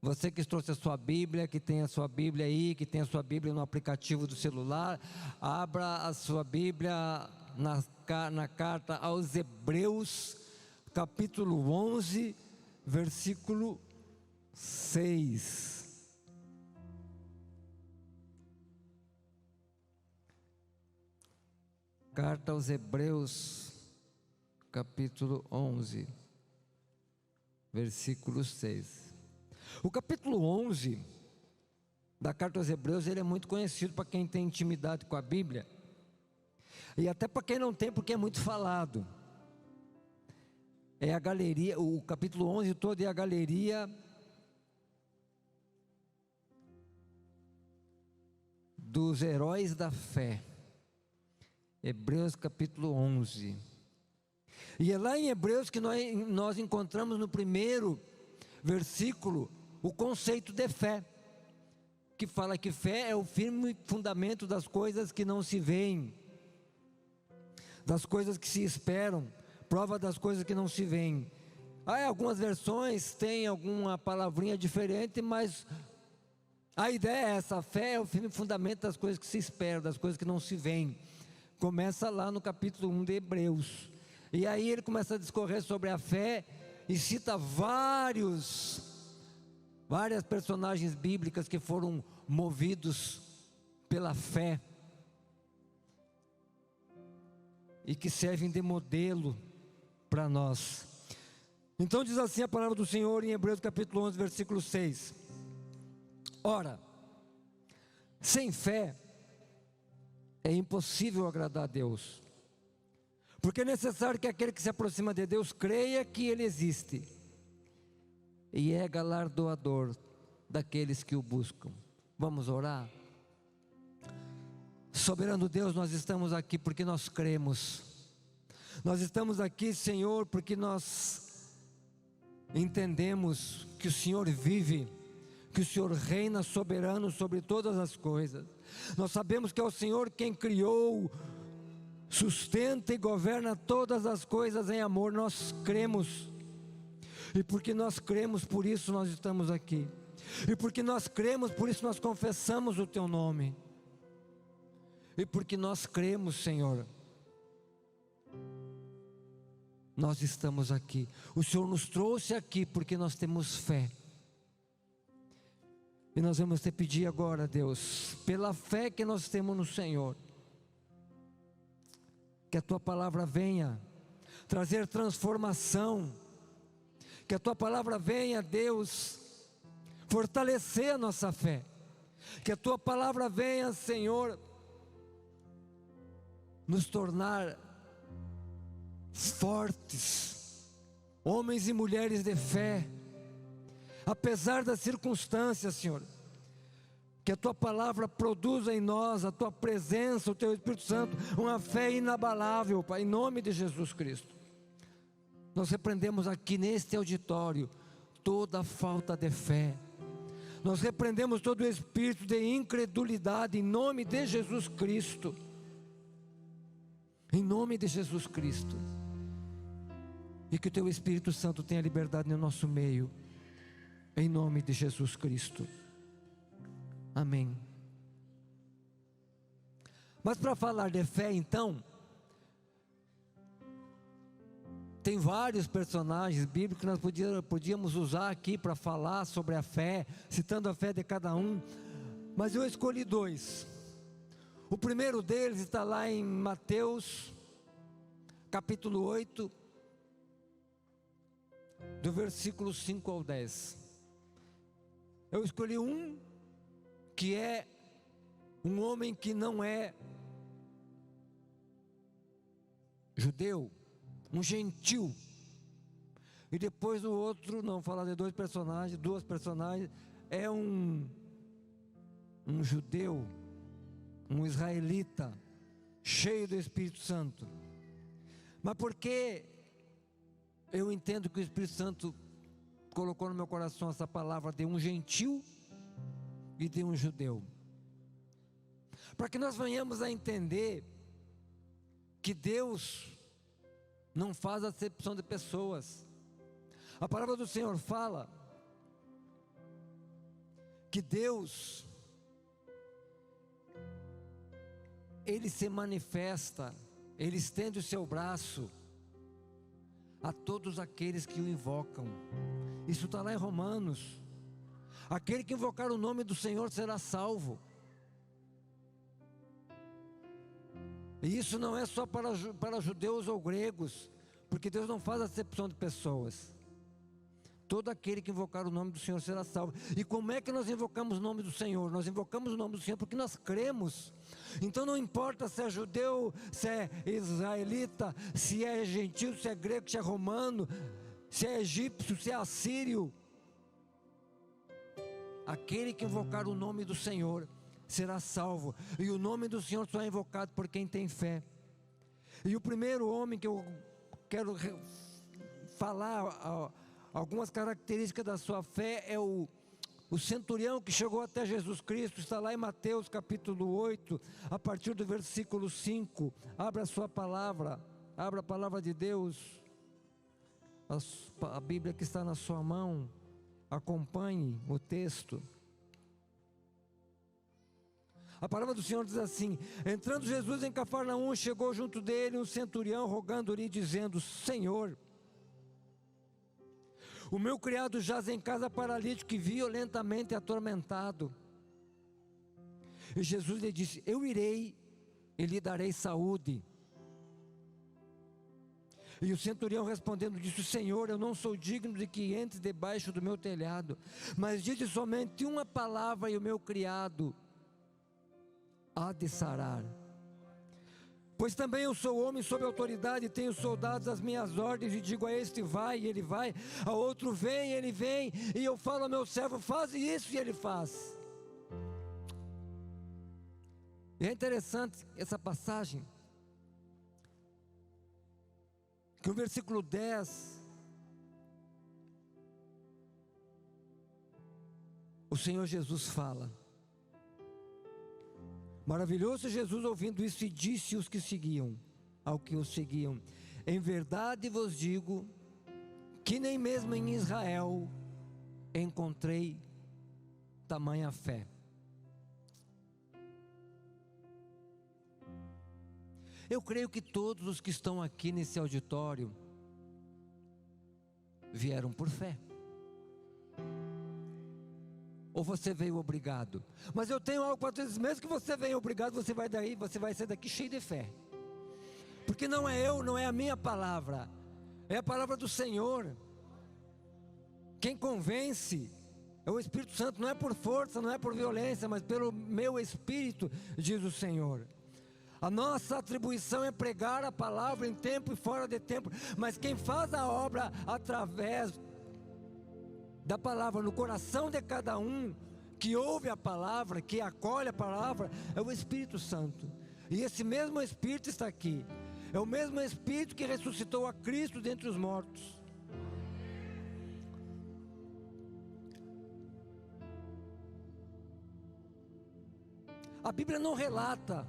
Você que trouxe a sua Bíblia, que tem a sua Bíblia aí, que tem a sua Bíblia no aplicativo do celular, abra a sua Bíblia na carta aos Hebreus, capítulo 11, versículo 6. Carta aos Hebreus, capítulo 11, versículo 6. O capítulo 11 da carta aos Hebreus, ele é muito conhecido para quem tem intimidade com a Bíblia, e até para quem não tem, porque é muito falado. É a galeria, o capítulo 11 todo é a galeria dos heróis da fé. Hebreus capítulo 11. E é lá em Hebreus que nós encontramos no primeiro versículo o conceito de fé, que fala que fé é o firme fundamento das coisas que não se veem, das coisas que se esperam, prova das coisas que não se veem. Algumas versões têm alguma palavrinha diferente, mas a ideia é essa: a fé é o firme fundamento das coisas que se esperam, das coisas que não se veem. Começa lá no capítulo 1 de Hebreus, e aí ele começa a discorrer sobre a fé e cita várias personagens bíblicas que foram movidos pela fé e que servem de modelo para nós. Então diz assim a palavra do Senhor em Hebreus capítulo 11, versículo 6: Ora, sem fé é impossível agradar a Deus, porque é necessário que aquele que se aproxima de Deus creia que Ele existe e é galardoador daqueles que o buscam. Vamos orar? Soberano Deus, nós estamos aqui porque nós cremos. Nós estamos aqui, Senhor, porque nós entendemos que o Senhor vive, que o Senhor reina soberano sobre todas as coisas. Nós sabemos que é o Senhor quem criou, sustenta e governa todas as coisas em amor. Nós cremos, e porque nós cremos, por isso nós estamos aqui, e porque nós cremos, por isso nós confessamos o Teu nome, e porque nós cremos, Senhor, nós estamos aqui. O Senhor nos trouxe aqui porque nós temos fé, e nós vamos te pedir agora, Deus, pela fé que nós temos no Senhor, que a Tua palavra venha trazer transformação, que a Tua palavra venha, Deus, fortalecer a nossa fé, que a Tua palavra venha, Senhor, nos tornar fortes, homens e mulheres de fé, apesar das circunstâncias, Senhor. Que a Tua palavra produza em nós, a Tua presença, o Teu Espírito Santo, uma fé inabalável, Pai, em nome de Jesus Cristo. Nós repreendemos aqui neste auditório toda falta de fé. Nós repreendemos todo o espírito de incredulidade em nome de Jesus Cristo. Em nome de Jesus Cristo. E que o Teu Espírito Santo tenha liberdade no nosso meio, em nome de Jesus Cristo. Amém. Mas para falar de fé, então, tem vários personagens bíblicos que nós podíamos usar aqui para falar sobre a fé, citando a fé de cada um, mas eu escolhi dois. O primeiro deles está lá em Mateus, capítulo 8, do versículo 5 ao 10. Eu escolhi um que é um homem que não é judeu, um gentil. E depois o outro, não, falar de duas personagens, é um judeu, um israelita, cheio do Espírito Santo. Mas porque eu entendo que o Espírito Santo colocou no meu coração essa palavra de um gentil e de um judeu, para que nós venhamos a entender que Deus não faz acepção de pessoas. A palavra do Senhor fala que Deus, Ele se manifesta, Ele estende o seu braço a todos aqueles que o invocam. Isso está lá em Romanos. Aquele que invocar o nome do Senhor será salvo. E isso não é só para judeus ou gregos, porque Deus não faz acepção de pessoas. Todo aquele que invocar o nome do Senhor será salvo. E como é que nós invocamos o nome do Senhor? Nós invocamos o nome do Senhor porque nós cremos. Então não importa se é judeu, se é israelita, se é gentil, se é grego, se é romano, se é egípcio, se é assírio. Aquele que invocar o nome do Senhor será salvo. E o nome do Senhor só é invocado por quem tem fé. E o primeiro homem que eu quero falar algumas características da sua fé é o centurião que chegou até Jesus Cristo. Está lá em Mateus capítulo 8, a partir do versículo 5. Abra a sua palavra, abra a palavra de Deus, a Bíblia que está na sua mão, acompanhe o texto. A palavra do Senhor diz assim: entrando Jesus em Cafarnaum, chegou junto dele um centurião, rogando-lhe, dizendo: Senhor, o meu criado jaz em casa paralítico e violentamente atormentado. E Jesus lhe disse: eu irei e lhe darei saúde. E o centurião respondendo disse: Senhor, eu não sou digno de que entres debaixo do meu telhado, mas dize somente uma palavra e o meu criado há de sarar. Pois também eu sou homem sob autoridade, tenho soldados às minhas ordens, e digo a este vai, e ele vai, a outro vem, e ele vem, e eu falo ao meu servo, faz isso, e ele faz. E é interessante essa passagem, que o versículo 10, o Senhor Jesus fala. Maravilhoso Jesus ouvindo isso, e disse aos que seguiam, ao que o seguiam: em verdade vos digo, que nem mesmo em Israel encontrei tamanha fé. Eu creio que todos os que estão aqui nesse auditório vieram por fé. Ou você veio obrigado? Mas eu tenho algo para dizer: mesmo que você venha obrigado, você vai sair daqui cheio de fé. Porque não é eu, não é a minha palavra, é a palavra do Senhor. Quem convence é o Espírito Santo, não é por força, não é por violência, mas pelo meu Espírito, diz o Senhor. A nossa atribuição é pregar a palavra em tempo e fora de tempo, mas quem faz a obra através da palavra no coração de cada um, que ouve a palavra, que acolhe a palavra, é o Espírito Santo. E esse mesmo Espírito está aqui. É o mesmo Espírito que ressuscitou a Cristo dentre os mortos. A Bíblia não relata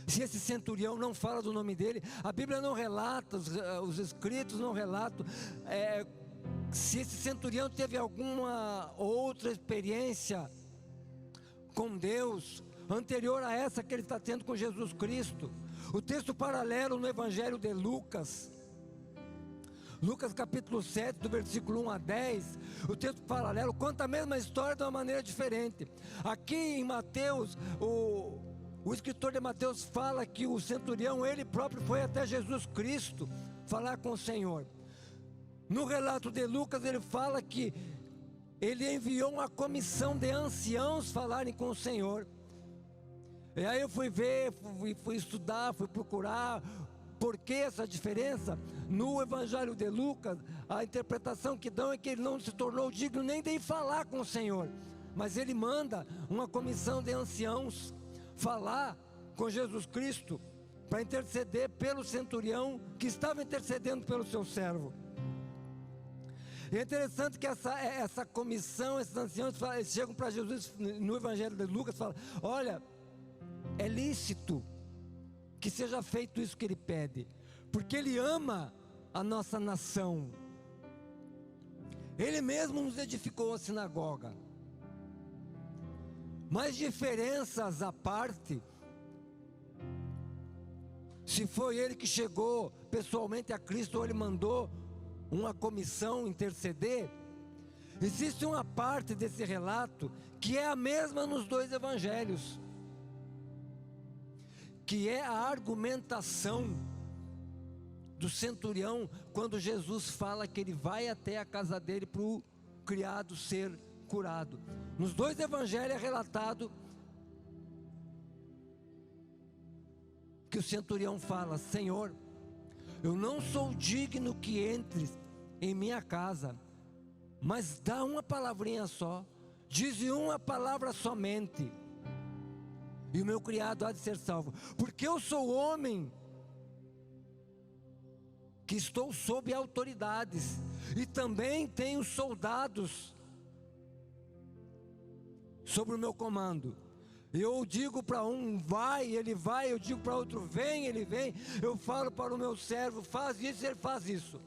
se esse centurião não fala do nome dele. A Bíblia não relata, os escritos não relatam se esse centurião teve alguma outra experiência com Deus anterior a essa que ele está tendo com Jesus Cristo. O texto paralelo no Evangelho de Lucas, Lucas capítulo 7, do versículo 1 a 10, o texto paralelo conta a mesma história de uma maneira diferente. Aqui em Mateus, o escritor de Mateus fala que o centurião, ele próprio foi até Jesus Cristo falar com o Senhor. No relato de Lucas, ele fala que ele enviou uma comissão de anciãos falarem com o Senhor. E aí eu fui ver, fui estudar, fui procurar por que essa diferença. No Evangelho de Lucas, a interpretação que dão é que ele não se tornou digno nem de ir falar com o Senhor, mas ele manda uma comissão de anciãos falar com Jesus Cristo para interceder pelo centurião que estava intercedendo pelo seu servo. E é interessante que essa comissão, esses anciãos eles chegam para Jesus no Evangelho de Lucas e falam: olha, é lícito que seja feito isso que ele pede, porque ele ama a nossa nação. Ele mesmo nos edificou a sinagoga. Mas diferenças à parte, se foi ele que chegou pessoalmente a Cristo ou ele mandou uma comissão interceder, existe uma parte desse relato que é a mesma nos dois evangelhos, que é a argumentação do centurião quando Jesus fala que ele vai até a casa dele para o criado ser curado. Nos dois evangelhos é relatado que o centurião fala: Senhor, eu não sou digno que entres em minha casa, mas dá uma palavrinha só, diz uma palavra somente, e o meu criado há de ser salvo, porque eu sou homem que estou sob autoridades, e também tenho soldados sobre o meu comando. Eu digo para um, vai, ele vai. Eu digo para outro, vem, ele vem. Eu falo para o meu servo, faz isso, ele faz isso.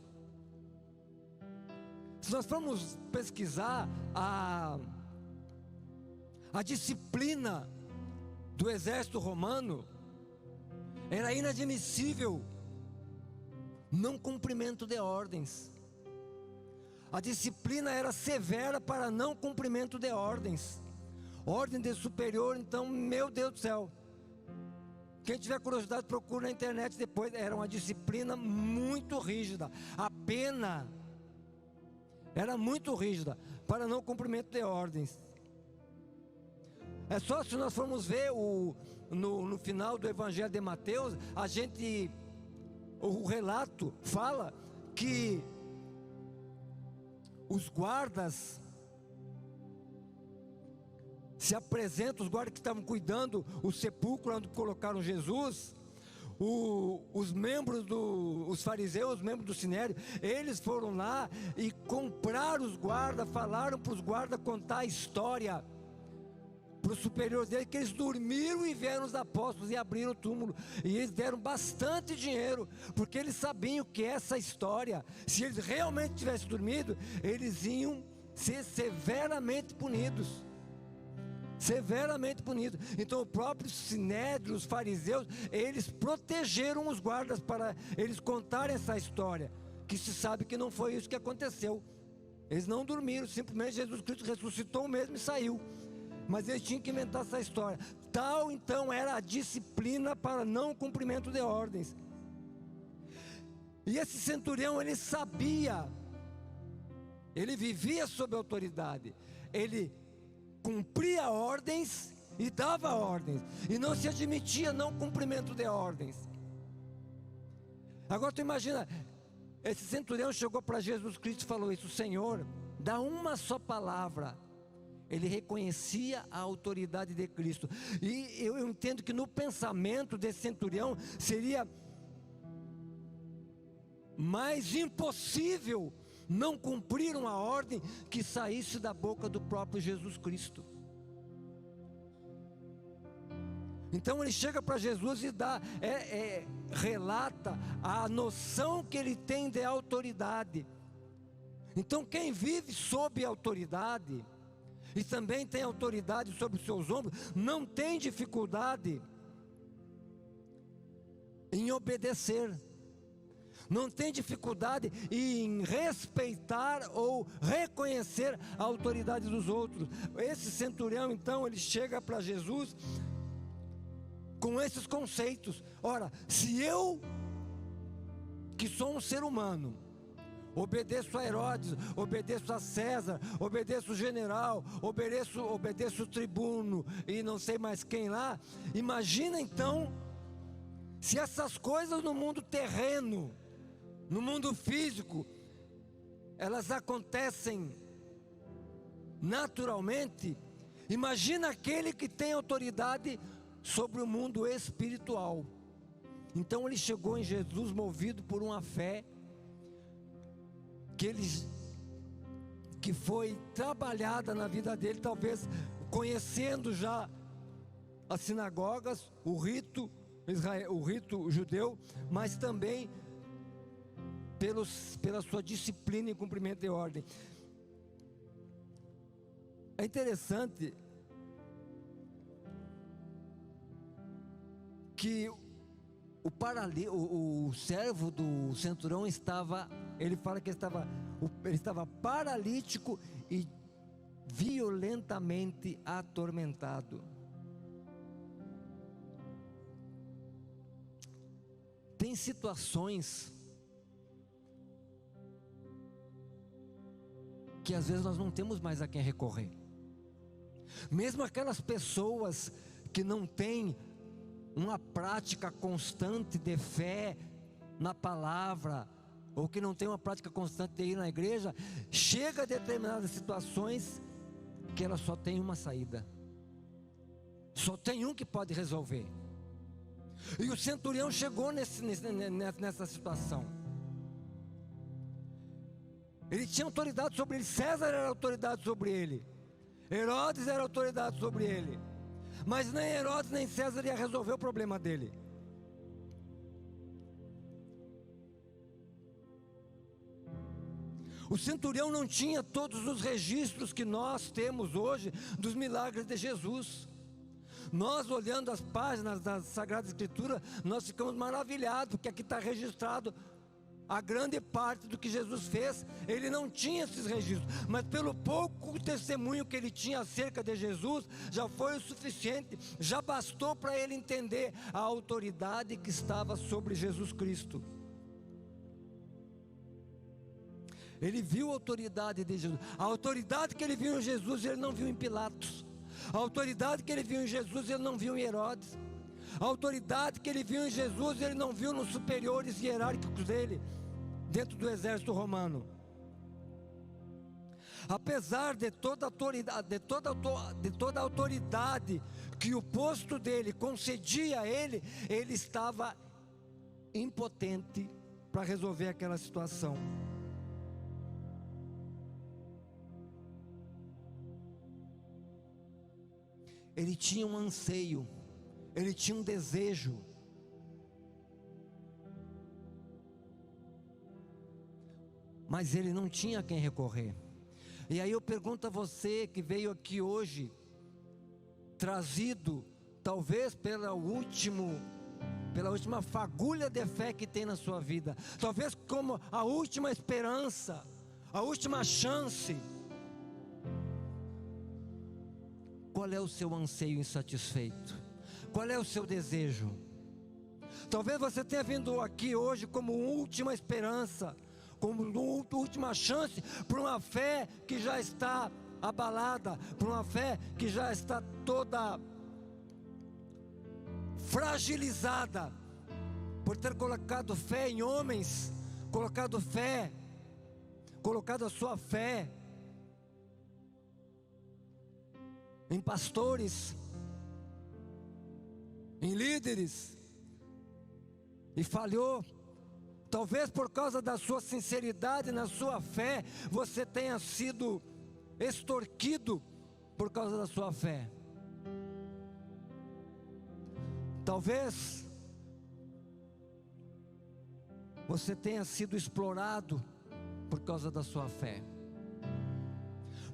Se nós formos pesquisar a disciplina do exército romano, era inadmissível não cumprimento de ordens. A disciplina era severa para não cumprimento de ordens. Ordem de superior, então, meu Deus do céu. Quem tiver curiosidade, procura na internet depois. Era uma disciplina muito rígida. A pena era muito rígida para não cumprimento de ordens. É só se nós formos ver no final do Evangelho de Mateus, o relato fala que os guardas se apresentam, os guardas que estavam cuidando o sepulcro onde colocaram Jesus, os membros os fariseus, os membros do Sinédrio, eles foram lá e compraram os guardas, falaram para os guardas contar a história para os superiores deles, que eles dormiram e vieram os apóstolos e abriram o túmulo, e eles deram bastante dinheiro, porque eles sabiam que essa história, se eles realmente tivessem dormido, eles iam ser severamente punidos. Severamente punido. Então o próprio Sinédrio, os fariseus, eles protegeram os guardas para eles contarem essa história, que se sabe que não foi isso que aconteceu. Eles não dormiram, simplesmente Jesus Cristo ressuscitou mesmo e saiu, mas eles tinham que inventar essa história. Tal então era a disciplina para não cumprimento de ordens. E esse centurião, ele sabia, ele vivia sob autoridade, ele cumpria ordens e dava ordens, e não se admitia não cumprimento de ordens. Agora tu imagina, esse centurião chegou para Jesus Cristo e falou isso: Senhor, dá uma só palavra. Ele reconhecia a autoridade de Cristo, e eu entendo que no pensamento desse centurião seria mais impossível não cumprir uma ordem que saísse da boca do próprio Jesus Cristo. Então ele chega para Jesus e relata a noção que ele tem de autoridade. Então quem vive sob autoridade e também tem autoridade sobre os seus ombros, não tem dificuldade em obedecer, não tem dificuldade em respeitar ou reconhecer a autoridade dos outros. Esse centurião então, ele chega para Jesus com esses conceitos. Ora, se eu, que sou um ser humano, obedeço a Herodes, obedeço a César, obedeço o general, obedeço o tribuno e não sei mais quem lá, imagina então se essas coisas no mundo terreno, no mundo físico, elas acontecem naturalmente. Imagina aquele que tem autoridade sobre o mundo espiritual. Então ele chegou em Jesus movido por uma fé que foi trabalhada na vida dele, talvez conhecendo já as sinagogas, o rito judeu, mas também pela sua disciplina e cumprimento de ordem. É interessante que o servo do centurião estava, ele fala que ele estava paralítico e violentamente atormentado. Tem situações que às vezes nós não temos mais a quem recorrer. Mesmo aquelas pessoas que não têm uma prática constante de fé na palavra, ou que não tem uma prática constante de ir na igreja, chega a determinadas situações que ela só tem uma saída, só tem um que pode resolver. E o centurião chegou nessa situação. Ele tinha autoridade sobre ele, César era autoridade sobre ele, Herodes era autoridade sobre ele, mas nem Herodes nem César ia resolver o problema dele. O centurião não tinha todos os registros que nós temos hoje dos milagres de Jesus. Nós, olhando as páginas da Sagrada Escritura, nós ficamos maravilhados, porque aqui está registrado a grande parte do que Jesus fez. Ele não tinha esses registros, mas pelo pouco testemunho que ele tinha acerca de Jesus, já foi o suficiente, já bastou para ele entender a autoridade que estava sobre Jesus Cristo. Ele viu a autoridade de Jesus. A autoridade que ele viu em Jesus, ele não viu em Pilatos. A autoridade que ele viu em Jesus, ele não viu em Herodes. A autoridade que ele viu em Jesus, ele não viu nos superiores hierárquicos dele, dentro do exército romano. Apesar de toda a autoridade que o posto dele concedia a ele, ele estava impotente para resolver aquela situação. Ele tinha um anseio, ele tinha um desejo. Mas ele não tinha a quem recorrer. E aí eu pergunto a você que veio aqui hoje, trazido talvez pela última fagulha de fé que tem na sua vida, talvez como a última esperança, a última chance. Qual é o seu anseio insatisfeito? Qual é o seu desejo? Talvez você tenha vindo aqui hoje como última esperança, como última chance, por uma fé que já está abalada, por uma fé que já está toda fragilizada, por ter colocado fé em homens, colocado a sua fé em pastores, em líderes, e falhou. Talvez por causa da sua sinceridade na sua fé, você tenha sido extorquido por causa da sua fé. Talvez você tenha sido explorado por causa da sua fé,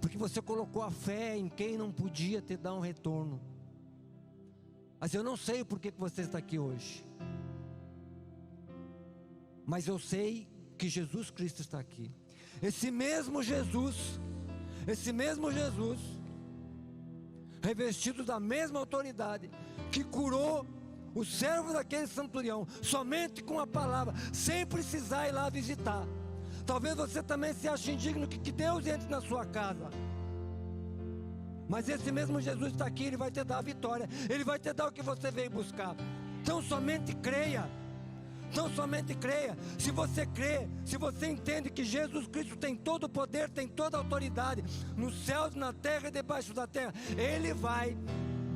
porque você colocou a fé em quem não podia te dar um retorno. Mas eu não sei por que você está aqui hoje, mas eu sei que Jesus Cristo está aqui. Esse mesmo Jesus, revestido da mesma autoridade, que curou o servo daquele centurião, somente com a palavra, sem precisar ir lá visitar. Talvez você também se ache indigno que Deus entre na sua casa, mas esse mesmo Jesus está aqui, Ele vai te dar a vitória, Ele vai te dar o que você veio buscar. Então somente creia. Então somente creia. Se você crê, se você entende que Jesus Cristo tem todo o poder, tem toda a autoridade, nos céus, na terra e debaixo da terra, Ele vai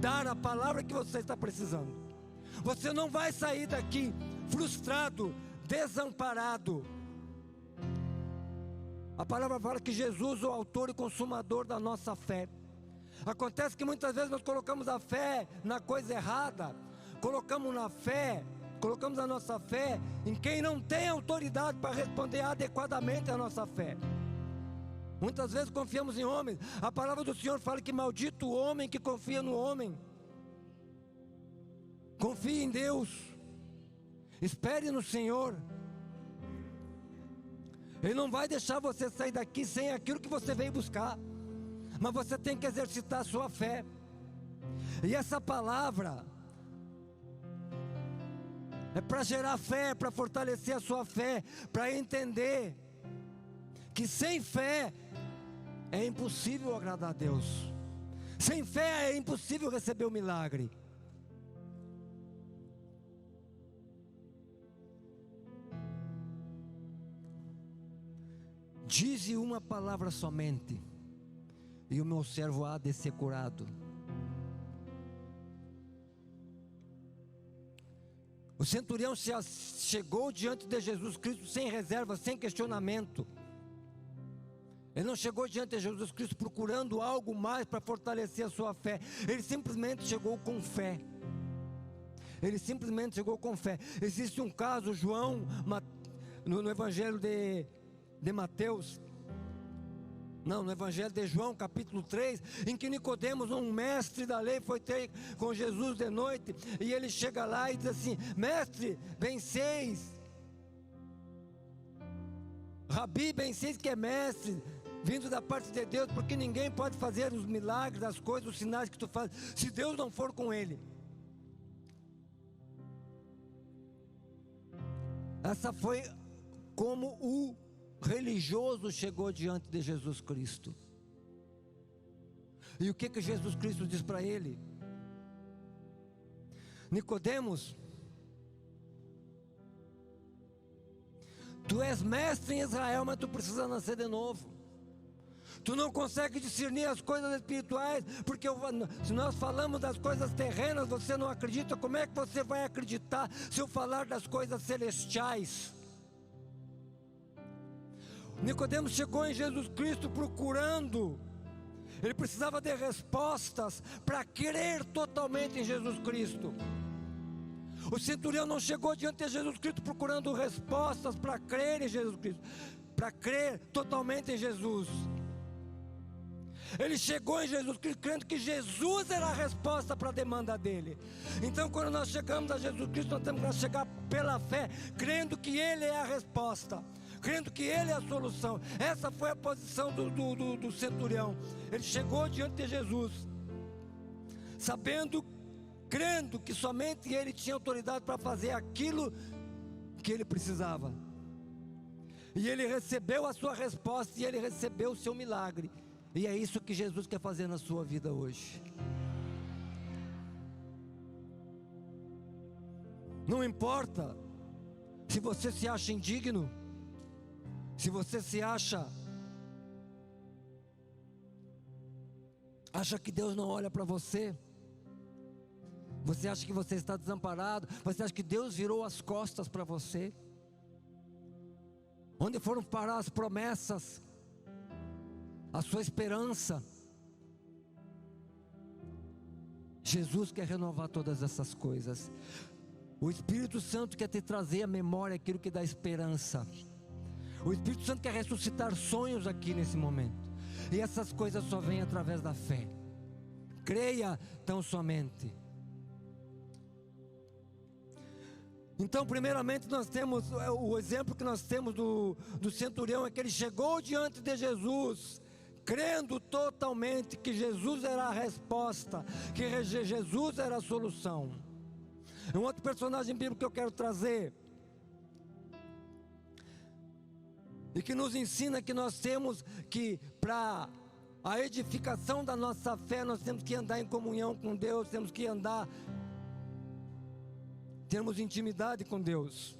dar a palavra que você está precisando. Você não vai sair daqui frustrado, desamparado. A palavra fala que Jesus é o autor e consumador da nossa fé. Acontece que muitas vezes nós colocamos a fé na coisa errada, colocamos a nossa fé em quem não tem autoridade para responder adequadamente a nossa fé. Muitas vezes confiamos em homens. A palavra do Senhor fala que maldito o homem que confia no homem. Confie em Deus, espere no Senhor. Ele não vai deixar você sair daqui sem aquilo que você veio buscar, mas você tem que exercitar a sua fé. E essa palavra é para gerar fé, para fortalecer a sua fé, para entender que sem fé é impossível agradar a Deus. Sem fé é impossível receber o milagre. Dize uma palavra somente, e o meu servo há de ser curado. O centurião chegou diante de Jesus Cristo sem reserva, sem questionamento. Ele não chegou diante de Jesus Cristo procurando algo mais para fortalecer a sua fé. Ele simplesmente chegou com fé. Ele simplesmente chegou com fé. Existe um caso, João, no Evangelho de Mateus, não, no Evangelho de João, capítulo 3, em que Nicodemos, um mestre da lei, foi ter com Jesus de noite, e ele chega lá e diz assim: mestre, venceis, Rabi, venceis, que é mestre, vindo da parte de Deus, porque ninguém pode fazer os milagres, as coisas, os sinais que tu fazes, se Deus não for com ele. Essa foi como o religioso chegou diante de Jesus Cristo. E o que Jesus Cristo diz para ele? Nicodemos, tu és mestre em Israel, mas tu precisa nascer de novo. Tu não consegue discernir as coisas espirituais, porque se nós falamos das coisas terrenas, você não acredita. Como é que você vai acreditar se eu falar das coisas celestiais? Nicodemos chegou em Jesus Cristo procurando, ele precisava de respostas para crer totalmente em Jesus Cristo. O centurião não chegou diante de Jesus Cristo procurando respostas para crer em Jesus Cristo, para crer totalmente em Jesus. Ele chegou em Jesus Cristo crendo que Jesus era a resposta para a demanda dele. Então, quando nós chegamos a Jesus Cristo, nós temos que chegar pela fé, crendo que Ele é a resposta, crendo que Ele é a solução. Essa foi a posição do centurião. Ele chegou diante de Jesus, sabendo, crendo que somente Ele tinha autoridade para fazer aquilo que ele precisava. E ele recebeu a sua resposta, e ele recebeu o seu milagre. E é isso que Jesus quer fazer na sua vida hoje. Não importa se você se acha indigno, se você se acha que Deus não olha para você, você acha que você está desamparado, você acha que Deus virou as costas para você. Onde foram parar as promessas, a sua esperança? Jesus quer renovar todas essas coisas. O Espírito Santo quer te trazer à memória aquilo que dá esperança. O Espírito Santo quer ressuscitar sonhos aqui nesse momento. E essas coisas só vêm através da fé. Creia tão somente. Então, primeiramente, nós temos o exemplo que nós temos do centurião, é que ele chegou diante de Jesus, crendo totalmente que Jesus era a resposta, que Jesus era a solução. Um outro personagem bíblico que eu quero trazer, e que nos ensina que nós temos que, para a edificação da nossa fé, nós temos que andar em comunhão com Deus, temos que termos intimidade com Deus.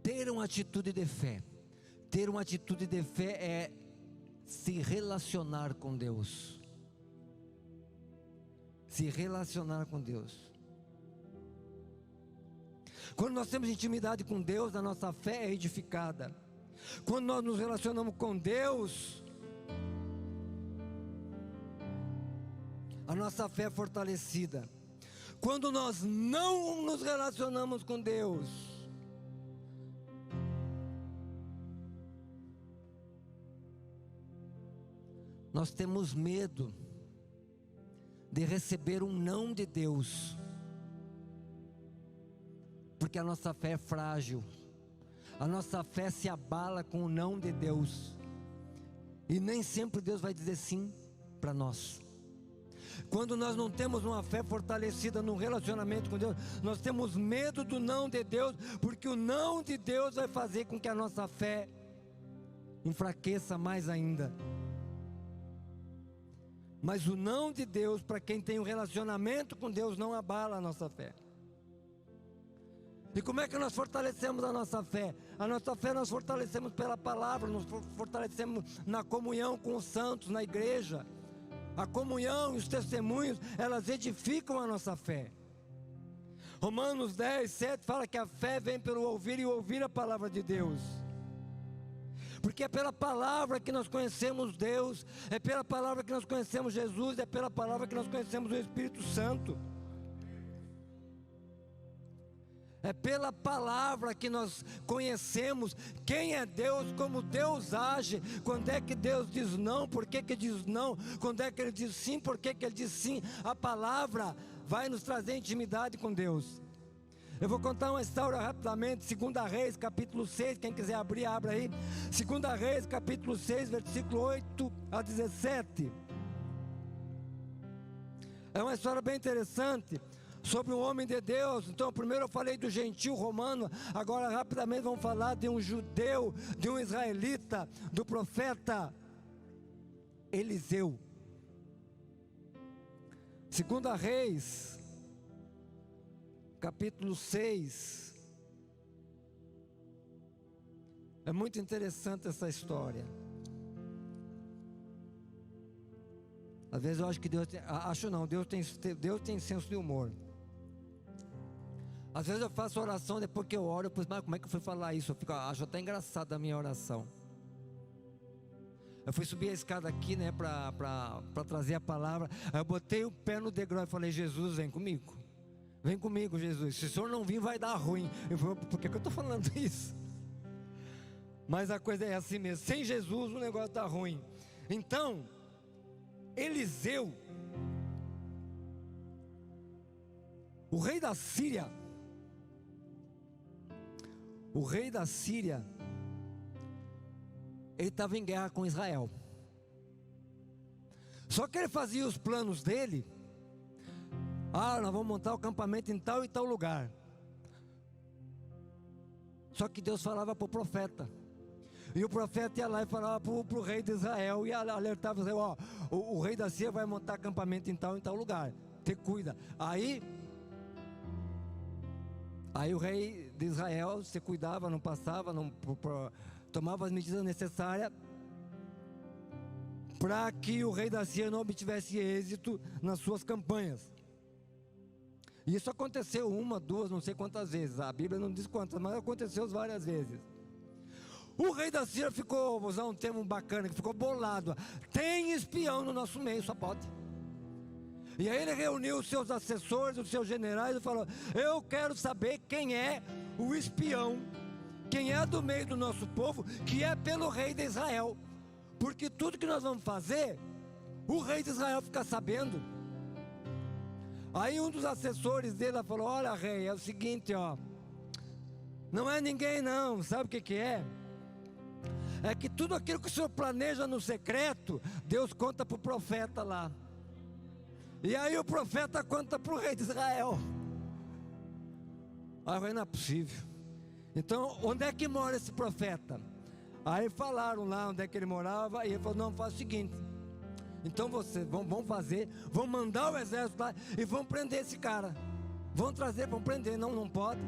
Ter uma atitude de fé. Ter uma atitude de fé é se relacionar com Deus. Se relacionar com Deus. Quando nós temos intimidade com Deus, a nossa fé é edificada. Quando nós nos relacionamos com Deus, a nossa fé é fortalecida. Quando nós não nos relacionamos com Deus, nós temos medo de receber um não de Deus, porque a nossa fé é frágil, a nossa fé se abala com o não de Deus, e nem sempre Deus vai dizer sim para nós. Quando nós não temos uma fé fortalecida no relacionamento com Deus, nós temos medo do não de Deus, porque o não de Deus vai fazer com que a nossa fé enfraqueça mais ainda. Mas o não de Deus, para quem tem um relacionamento com Deus, não abala a nossa fé. E como é que nós fortalecemos a nossa fé? A nossa fé nós fortalecemos pela palavra, nós fortalecemos na comunhão com os santos, na igreja. A comunhão e os testemunhos, elas edificam a nossa fé. Romanos 10, 7 fala que a fé vem pelo ouvir e ouvir a palavra de Deus. Porque é pela palavra que nós conhecemos Deus, é pela palavra que nós conhecemos Jesus, é pela palavra que nós conhecemos o Espírito Santo. É pela palavra que nós conhecemos quem é Deus, como Deus age, quando é que Deus diz não, por que que diz não, quando é que Ele diz sim, por que que Ele diz sim. A palavra vai nos trazer intimidade com Deus. Eu vou contar uma história rapidamente, 2 Reis, capítulo 6, quem quiser abrir, abra aí. 2 Reis, capítulo 6, versículo 8 a 17. É uma história bem interessante sobre um homem de Deus. Então primeiro eu falei do gentio romano, agora rapidamente vamos falar de um judeu, de um israelita, do profeta Eliseu. 2 Reis, capítulo 6. É muito interessante essa história. Às vezes eu acho que Deus tem senso de humor. Às vezes eu faço oração, depois que eu oro, eu penso, mas como é que eu fui falar isso? Eu acho até engraçado a minha oração. Eu fui subir a escada aqui, né, para trazer a palavra. Aí eu botei o pé no degrau e falei, Jesus, vem comigo. Vem comigo, Jesus. Se o Senhor não vir, vai dar ruim. Eu falei, por que eu estou falando isso? Mas a coisa é assim mesmo. Sem Jesus o negócio dá ruim. Então, Eliseu, o rei da Síria, ele estava em guerra com Israel. Só que ele fazia os planos dele. Nós vamos montar o acampamento em tal e tal lugar. Só que Deus falava para o profeta. E o profeta ia lá e falava para o rei de Israel. E alertava Israel, o rei da Síria vai montar acampamento em tal lugar. Te cuida. Aí o rei de Israel se cuidava, não passava, tomava as medidas necessárias para que o rei da Síria não obtivesse êxito nas suas campanhas. E isso aconteceu uma, duas, não sei quantas vezes. A Bíblia não diz quantas, mas aconteceu várias vezes. O rei da Síria ficou, vou usar um termo bacana, que ficou bolado. Tem espião no nosso meio, só pode. E aí ele reuniu os seus assessores, os seus generais e falou, eu quero saber quem é o espião, quem é do meio do nosso povo, que é pelo rei de Israel. Porque tudo que nós vamos fazer, o rei de Israel fica sabendo. Aí um dos assessores dele falou, olha rei, é o seguinte, não é ninguém não, sabe o que é? É que tudo aquilo que o senhor planeja no secreto, Deus conta para o profeta lá. E aí o profeta conta para o rei de Israel. Aí não é possível. Então, onde é que mora esse profeta? Aí falaram lá onde é que ele morava. E ele falou, não, faz o seguinte. Então vocês vão mandar o exército lá e vão prender esse cara. Vão trazer, vão prender. Não pode.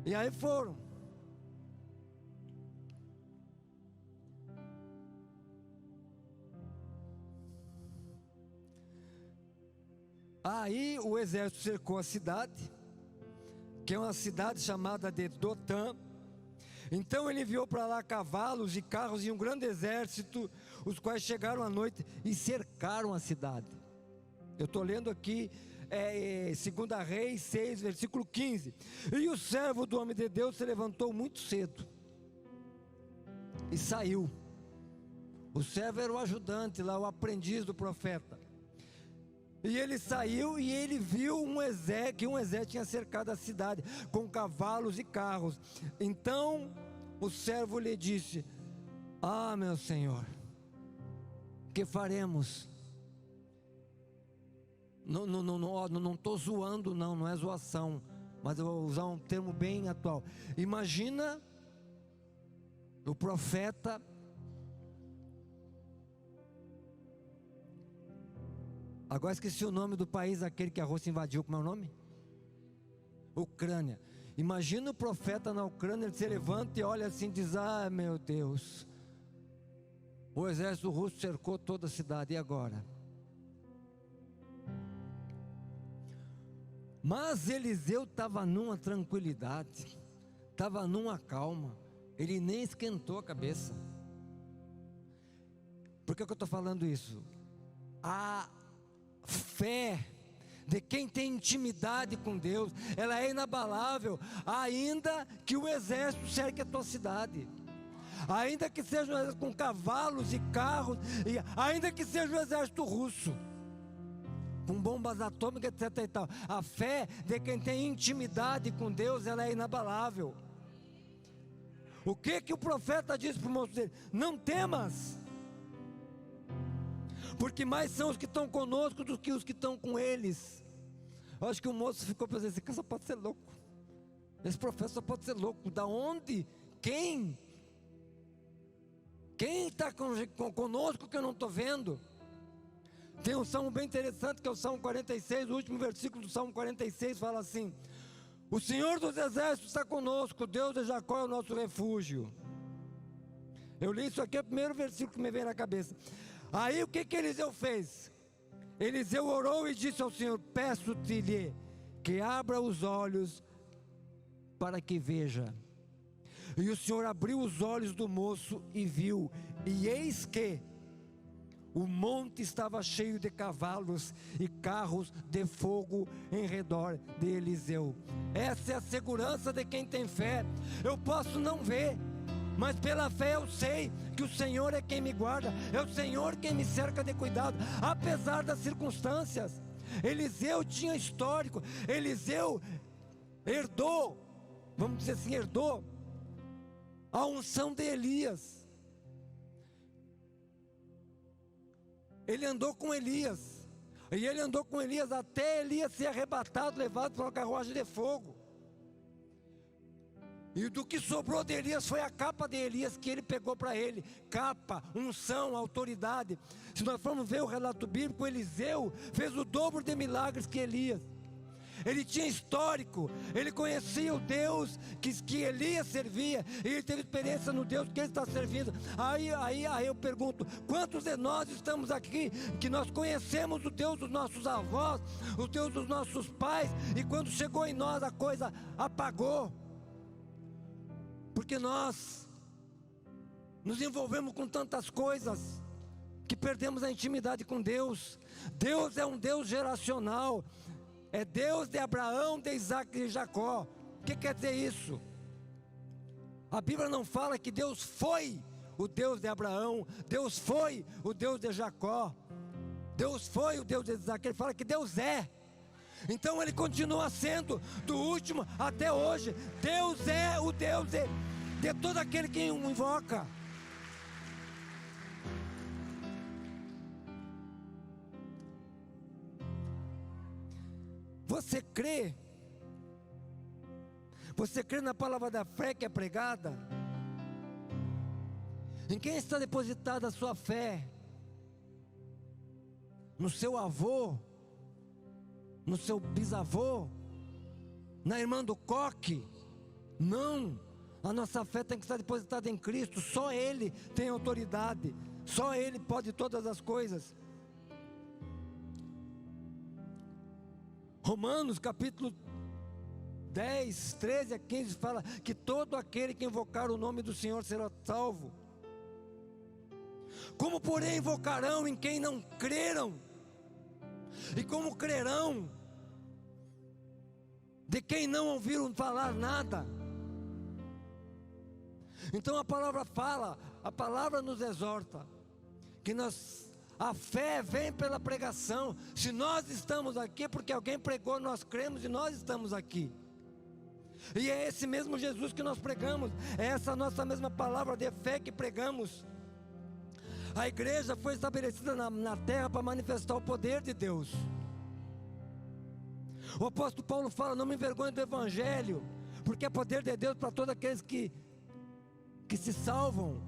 E aí foram. Aí o exército cercou a cidade, que é uma cidade chamada de Dotã. Então ele enviou para lá cavalos e carros e um grande exército, os quais chegaram à noite e cercaram a cidade. Eu estou lendo aqui 2 Reis 6, versículo 15. E o servo do homem de Deus se levantou muito cedo e saiu. O servo era o ajudante lá, o aprendiz do profeta. E ele saiu e ele viu que um exército tinha cercado a cidade, com cavalos e carros. Então o servo lhe disse: ah, meu senhor, que faremos? Não estou zoando, não é zoação, mas eu vou usar um termo bem atual. Imagina o profeta agora esqueci o nome do país, aquele que a Rússia invadiu, como é o nome? Ucrânia. Imagina o profeta na Ucrânia, ele se levanta e olha assim e diz: ah, meu Deus, o exército russo cercou toda a cidade, e agora? Mas Eliseu estava numa tranquilidade, estava numa calma, ele nem esquentou a cabeça. Por que eu estou falando isso? A fé de quem tem intimidade com Deus, ela é inabalável, ainda que o exército cerque a tua cidade, ainda que seja um exército com cavalos e carros, e ainda que seja um exército russo, com bombas atômicas, etc e tal. A fé de quem tem intimidade com Deus, ela é inabalável. O que o profeta disse para o moço dele? Não temas, porque mais são os que estão conosco do que os que estão com eles. Eu acho que o moço ficou pensando: esse cara só pode ser louco, esse profeta só pode ser louco. Da onde? Quem está conosco que eu não estou vendo? Tem um salmo bem interessante, que é o Salmo 46, o último versículo do Salmo 46 fala assim: o Senhor dos exércitos está conosco, Deus de Jacó é o nosso refúgio. Eu li isso aqui, é o primeiro versículo que me veio na cabeça. Aí o que Eliseu fez? Eliseu orou e disse ao Senhor: peço-te-lhe que abra os olhos para que veja. E o Senhor abriu os olhos do moço e viu, e eis que o monte estava cheio de cavalos e carros de fogo em redor de Eliseu. Essa é a segurança de quem tem fé. Eu posso não ver, mas pela fé eu sei que o Senhor é quem me guarda, é o Senhor quem me cerca de cuidado, apesar das circunstâncias. Eliseu tinha histórico, Eliseu herdou, vamos dizer assim, herdou a unção de Elias. Ele andou com Elias, e ele andou com Elias até Elias ser arrebatado, levado para uma carruagem de fogo. E do que sobrou de Elias foi a capa de Elias que ele pegou para ele. Capa, unção, autoridade. Se nós formos ver o relato bíblico, Eliseu fez o dobro de milagres que Elias. Ele tinha histórico, ele conhecia o Deus que Elias servia, e ele teve experiência no Deus que ele está servindo. Aí eu pergunto: quantos de nós estamos aqui que nós conhecemos o Deus dos nossos avós, o Deus dos nossos pais, e quando chegou em nós a coisa apagou? Porque nós nos envolvemos com tantas coisas que perdemos a intimidade com Deus. Deus é um Deus geracional, é Deus de Abraão, de Isaac e de Jacó. O que quer dizer isso? A Bíblia não fala que Deus foi o Deus de Abraão, Deus foi o Deus de Jacó, Deus foi o Deus de Isaac. Ele fala que Deus é. Então ele continua sendo, do último até hoje. Deus é o Deus de todo aquele que o invoca. Você crê? Você crê na palavra da fé que é pregada? Em quem está depositada a sua fé? No seu avô? No seu bisavô? Na irmã do coque? Não, a nossa fé tem que estar depositada em Cristo. Só Ele tem autoridade, só Ele pode todas as coisas. Romanos capítulo 10, 13 a 15 fala que todo aquele que invocar o nome do Senhor será salvo. Como porém invocarão em quem não creram? E como crerão de quem não ouviram falar nada? Então a palavra fala, a palavra nos exorta. a fé vem pela pregação. Se nós estamos aqui, porque alguém pregou, nós cremos e nós estamos aqui. E é esse mesmo Jesus que nós pregamos, é essa nossa mesma palavra de fé que pregamos. A igreja foi estabelecida na terra para manifestar o poder de Deus. O apóstolo Paulo fala: não me envergonhe do evangelho, porque é poder de Deus para todos aqueles que se salvam.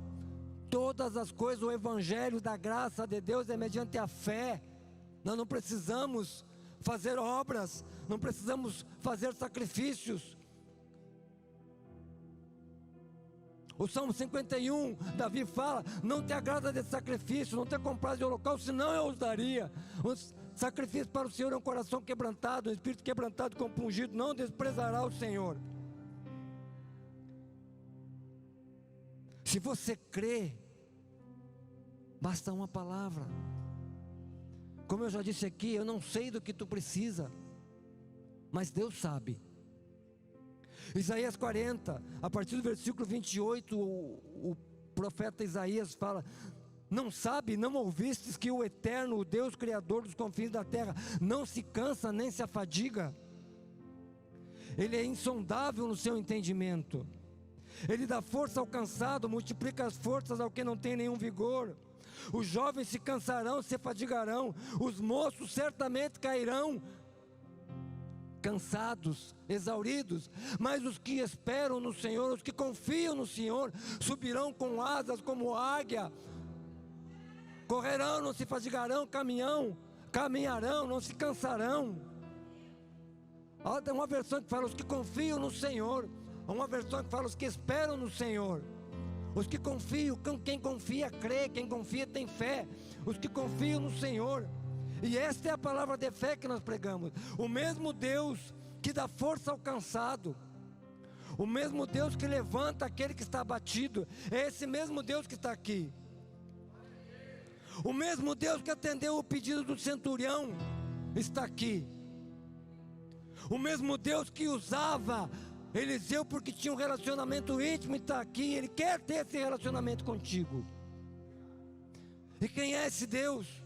Todas as coisas, o evangelho da graça de Deus é mediante a fé. Nós não precisamos fazer obras, não precisamos fazer sacrifícios. O Salmo 51, Davi fala: não te agrada de sacrifício, não te compraz de holocausto, senão eu os daria. O sacrifício para o Senhor é um coração quebrantado, um espírito quebrantado e compungido, não desprezará o Senhor. Se você crê, basta uma palavra. Como eu já disse aqui, eu não sei do que tu precisa, mas Deus sabe. Isaías 40, a partir do versículo 28, o profeta Isaías fala: não sabe, não ouvistes que o Eterno, o Deus Criador dos confins da terra, não se cansa nem se afadiga? Ele é insondável no seu entendimento. Ele dá força ao cansado, multiplica as forças ao que não tem nenhum vigor. Os jovens se cansarão, se fadigarão, os moços certamente cairão, cansados, exauridos. Mas os que esperam no Senhor, os que confiam no Senhor, subirão com asas como águia, correrão, não se fadigarão, caminharão, não se cansarão. Tem uma versão que fala: os que confiam no Senhor. Há uma versão que fala: os que esperam no Senhor. Os que confiam, quem confia crê, quem confia tem fé. Os que confiam no Senhor. E esta é a palavra de fé que nós pregamos. O mesmo Deus que dá força ao cansado, o mesmo Deus que levanta aquele que está abatido, é esse mesmo Deus que está aqui. O mesmo Deus que atendeu o pedido do centurião está aqui. O mesmo Deus que usava Eliseu porque tinha um relacionamento íntimo e está aqui. Ele quer ter esse relacionamento contigo. E quem é esse Deus?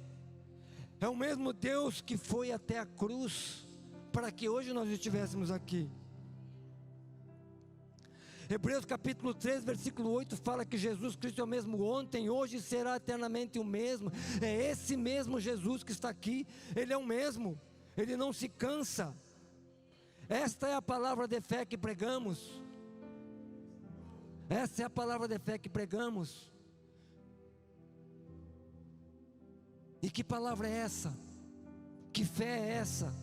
É o mesmo Deus que foi até a cruz para que hoje nós estivéssemos aqui. Hebreus capítulo 3, versículo 8 fala que Jesus Cristo é o mesmo ontem, hoje e será eternamente o mesmo. É esse mesmo Jesus que está aqui. Ele é o mesmo, Ele não se cansa. Esta é a palavra de fé que pregamos. Essa é a palavra de fé que pregamos. E que palavra é essa? Que fé é essa?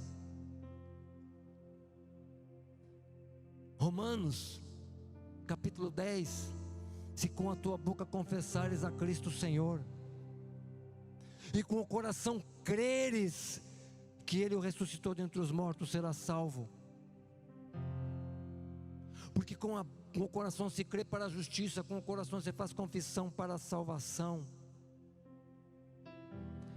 Romanos capítulo 10: se com a tua boca confessares a Cristo Senhor, e com o coração creres que Ele o ressuscitou dentre os mortos, será salvo. Porque com o coração se crê para a justiça, com o coração se faz confissão para a salvação.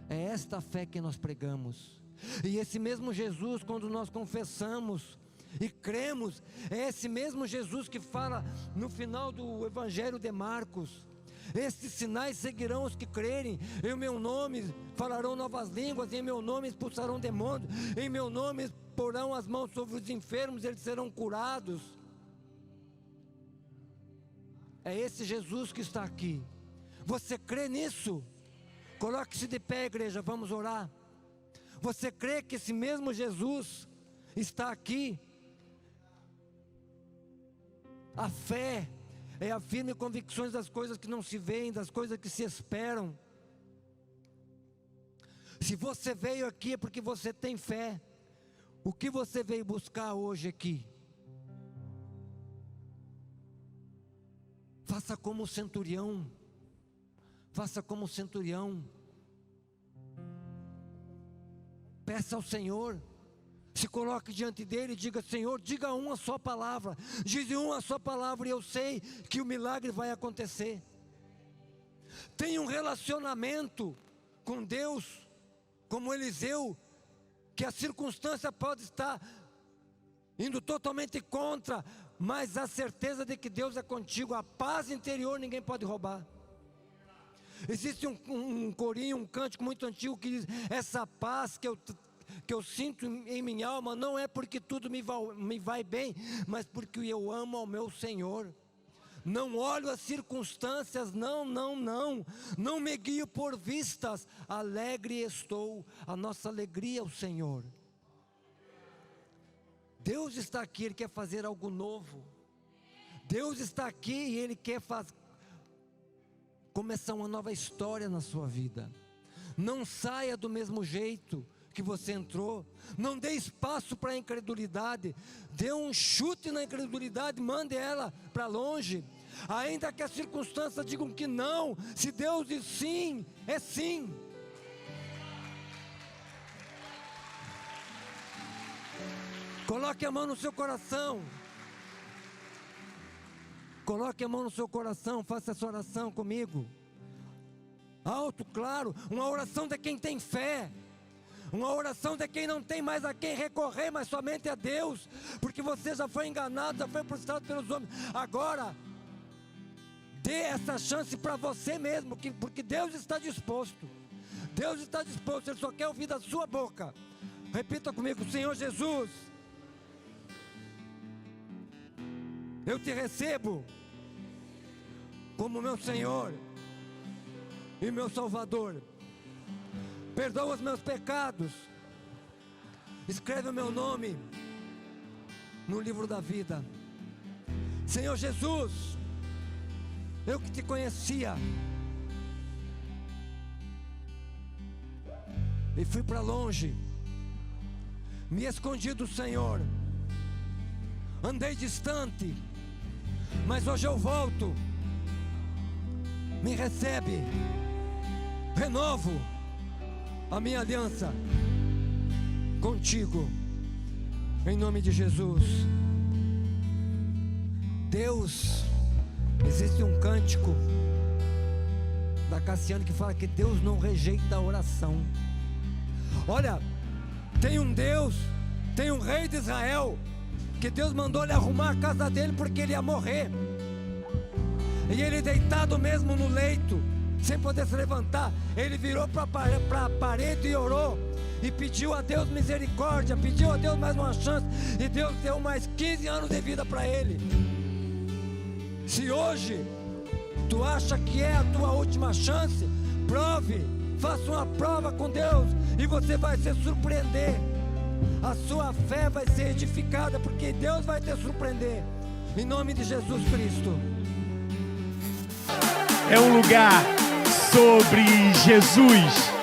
É esta a fé que nós pregamos. E esse mesmo Jesus, quando nós confessamos e cremos, é esse mesmo Jesus que fala no final do Evangelho de Marcos: estes sinais seguirão os que crerem, em meu nome falarão novas línguas, em meu nome expulsarão demônios, em meu nome porão as mãos sobre os enfermos, eles serão curados. É esse Jesus que está aqui. Você crê nisso? Coloque-se de pé, igreja, vamos orar. Você crê que esse mesmo Jesus está aqui? A fé é a firme convicção das coisas que não se veem, das coisas que se esperam. Se você veio aqui é porque você tem fé. O que você veio buscar hoje aqui? Faça como o centurião. Faça como o centurião. Peça ao Senhor. Se coloque diante dele e diga: Senhor, diga uma só palavra. Diz uma só palavra e eu sei que o milagre vai acontecer. Tenha um relacionamento com Deus, como Eliseu, que a circunstância pode estar indo totalmente contra, mas a certeza de que Deus é contigo, a paz interior ninguém pode roubar. Existe um corinho, um cântico muito antigo que diz: essa paz que eu sinto em minha alma não é porque tudo me vai bem, mas porque eu amo ao meu Senhor. Não olho as circunstâncias, não me guio por vistas, alegre estou, a nossa alegria é o Senhor. Deus está aqui, Ele quer fazer algo novo. Deus está aqui e Ele quer começar uma nova história na sua vida. Não saia do mesmo jeito que você entrou. Não dê espaço para a incredulidade. Dê um chute na incredulidade, mande ela para longe. Ainda que as circunstâncias digam que não, se Deus diz sim, é sim. Coloque a mão no seu coração. Coloque a mão no seu coração, faça essa oração comigo. Alto, claro, uma oração de quem tem fé. Uma oração de quem não tem mais a quem recorrer, mas somente a Deus. Porque você já foi enganado, já foi frustrado pelos homens. Agora, dê essa chance para você mesmo, porque Deus está disposto. Deus está disposto, Ele só quer ouvir da sua boca. Repita comigo: Senhor Jesus, eu te recebo como meu Senhor e meu Salvador. Perdoa os meus pecados. Escreve o meu nome no livro da vida. Senhor Jesus, eu que te conhecia e fui para longe, me escondi do Senhor, andei distante, mas hoje eu volto. Me recebe, renovo a minha aliança contigo, em nome de Jesus. Deus, existe um cântico da Cassiane que fala que Deus não rejeita a oração. Olha, tem um Deus, tem um rei de Israel, que Deus mandou ele arrumar a casa dele porque ele ia morrer. E ele deitado mesmo no leito, sem poder se levantar, ele virou para a parede e orou, e pediu a Deus misericórdia, pediu a Deus mais uma chance, e Deus deu mais 15 anos de vida para ele. Se hoje tu acha que é a tua última chance, prove, faça uma prova com Deus, e você vai se surpreender. A sua fé vai ser edificada, porque Deus vai te surpreender, em nome de Jesus Cristo. É um lugar sobre Jesus.